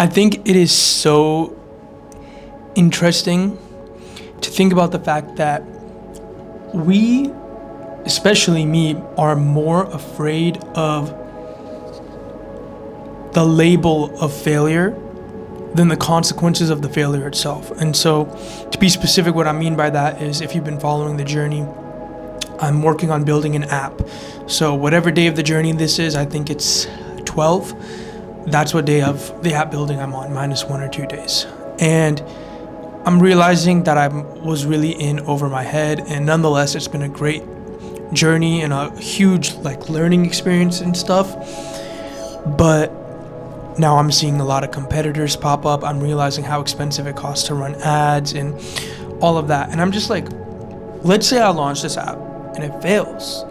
I think it is so interesting to think about the fact that we, especially me, are more afraid of the label of failure than the consequences of the failure itself. And so, to be specific, what I mean by that is, if you've been following the journey, I'm working on building an app. So whatever day of the journey this is, I think it's 12, that's what day of the app building I'm on, minus 1 or 2 days. And I'm realizing that I was really in over my head, and nonetheless, it's been a great journey and a huge learning experience and stuff. But now I'm seeing a lot of competitors pop up. I'm realizing how expensive it costs to run ads and all of that. And I'm just like, let's say I launch this app and it fails,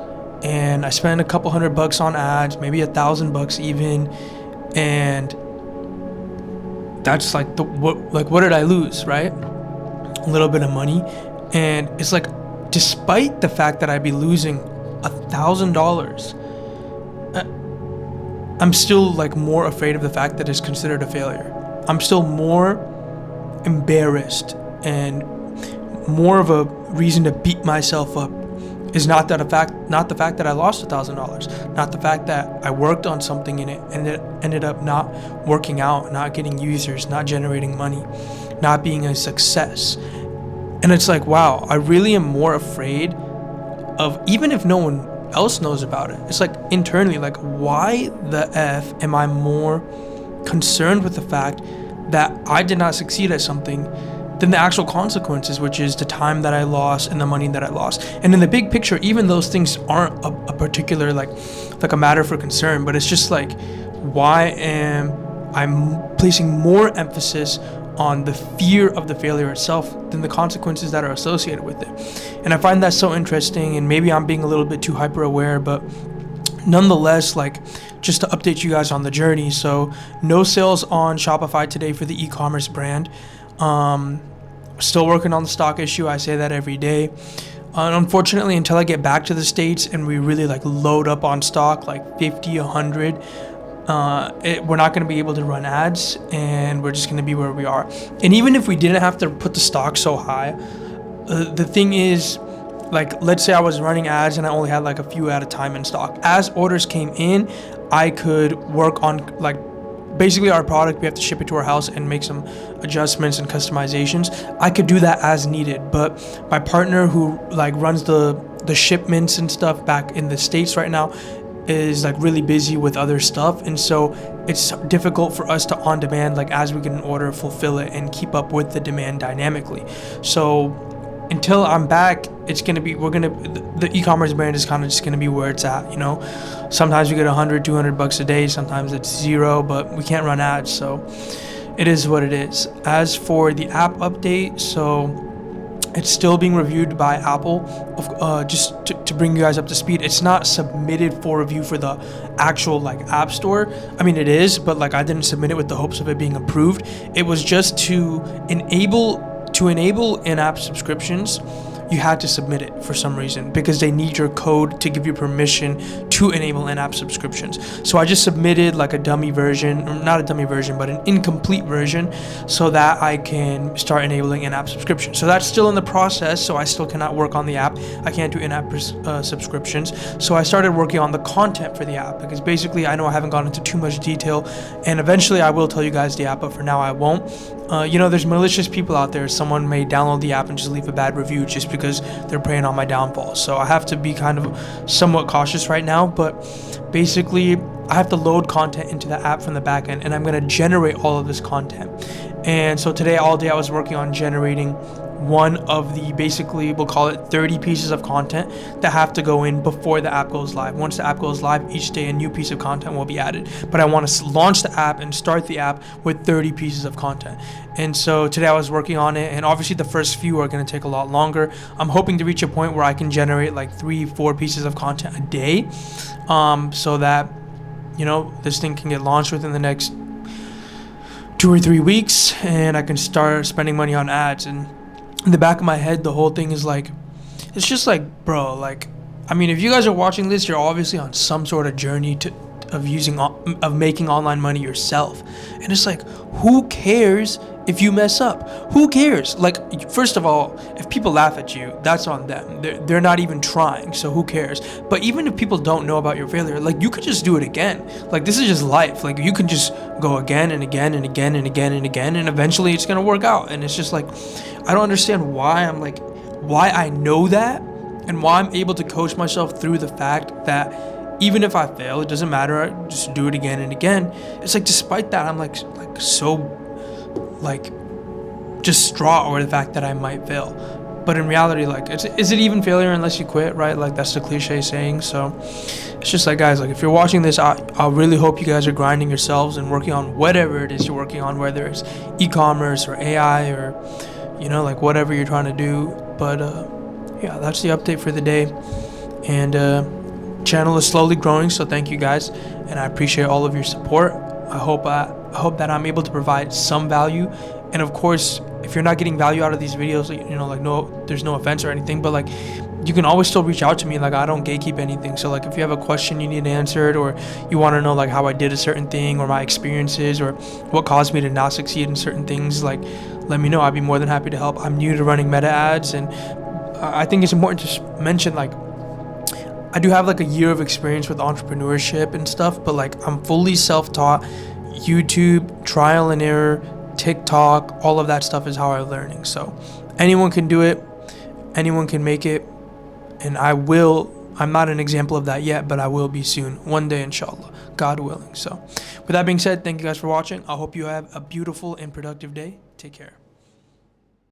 and I spend a couple $100 on ads, maybe $1,000 even, and that's what did I lose, right? A little bit of money. And it's like, despite the fact that I'd be losing $1,000, I'm still more afraid of the fact that it's considered a failure. I'm still more embarrassed, and more of a reason to beat myself up is not the fact that I lost $1,000, not the fact that I worked on something in it and it ended up not working out, not getting users, not generating money, not being a success. And it's like, wow, I really am more afraid of, even if no one else knows about it, it's like internally, why the F am I more concerned with the fact that I did not succeed at something than the actual consequences, which is the time that I lost and the money that I lost. And in the big picture, even those things aren't a particular like a matter for concern, but it's just why am I placing more emphasis on the fear of the failure itself than the consequences that are associated with it? And I find that so interesting, and maybe I'm being a little bit too hyper aware, but nonetheless, just to update you guys on the journey. So no sales on Shopify today for the e-commerce brand. Still working on the stock issue. I say that every day. Unfortunately, until I get back to the States and we really load up on stock, 50, 100, we're not going to be able to run ads, and we're just going to be where we are. And even if we didn't have to put the stock so high, the thing is, let's say I was running ads and I only had a few at a time in stock. As orders came in, I could work on basically our product. We have to ship it to our house and make some adjustments and customizations. I could do that as needed, but my partner who runs the shipments and stuff back in the States right now is really busy with other stuff, and so it's difficult for us to on demand, as we get an order, fulfill it and keep up with the demand dynamically. So until I'm back, the e-commerce brand is kind of just gonna be where it's at, Sometimes we get $100, $200 a day, sometimes it's zero, but we can't run ads, so it is what it is. As for the app update, so it's still being reviewed by Apple. Just to bring you guys up to speed, it's not submitted for review for the actual App Store. I mean, it is, but I didn't submit it with the hopes of it being approved. It was just to enable in-app subscriptions. You had to submit it for some reason because they need your code to give you permission to enable in-app subscriptions. So I just submitted a dummy version, or not a dummy version, but an incomplete version, so that I can start enabling in-app subscriptions. So that's still in the process, so I still cannot work on the app. I can't do in-app subscriptions. So I started working on the content for the app, because basically I know I haven't gone into too much detail, and eventually I will tell you guys the app, but for now I won't. There's malicious people out there. Someone may download the app and just leave a bad review just because they're preying on my downfall. So I have to be kind of somewhat cautious right now, but basically I have to load content into the app from the back end, and I'm going to generate all of this content. And so today, all day, I was working on generating one of the, basically we'll call it 30 pieces of content that have to go in before the app goes live. Once the app goes live, each day a new piece of content will be added, but I want to launch the app and start the app with 30 pieces of content. And so today I was working on it, and obviously the first few are going to take a lot longer. I'm hoping to reach a point where I can generate 3-4 pieces of content a day, so that this thing can get launched within the next 2 or 3 weeks, and I can start spending money on ads. And in the back of my head, the whole thing is it's just bro, I mean, if you guys are watching this, you're obviously on some sort of journey of making online money yourself. And it's who cares if you mess up? Who cares? Like, first of all, if people laugh at you, that's on them. They're not even trying, so who cares? But even if people don't know about your failure, like, you could just do it again. Like, this is just life. Like, you can just go again and again and again and again and again, and eventually it's gonna work out. And it's just like, I don't understand why I know that, and why I'm able to coach myself through the fact that even if I fail, it doesn't matter. I just do it again and again. It's like, despite that, I'm like so like distraught over the fact that I might fail. But in reality, like, is it even failure unless you quit, right? Like, that's the cliche saying. So it's just like, guys, like, if you're watching this, I really hope you guys are grinding yourselves and working on whatever it is you're working on, whether it's e-commerce or AI or, you know, like, whatever you're trying to do. But yeah, that's the update for the day. And channel is slowly growing, so thank you guys, and I appreciate all of your support. I hope that I'm able to provide some value. And of course, if you're not getting value out of these videos, you know, like, no, there's no offense or anything, but like, you can always still reach out to me. Like, I don't gatekeep anything. So like, if you have a question you need answered, or you want to know like how I did a certain thing, or my experiences, or what caused me to not succeed in certain things, like, let me know. I'd be more than happy to help. I'm new to running meta ads, and I think it's important to mention, like, I do have like a year of experience with entrepreneurship and stuff, but like, I'm fully self-taught. YouTube, trial and error, TikTok, all of that stuff is how I'm learning. So anyone can do it, anyone can make it, and I'm not an example of that yet, but I will be soon, one day, inshallah, God willing. So with that being said, thank you guys for watching. I hope you have a beautiful and productive day. Take care.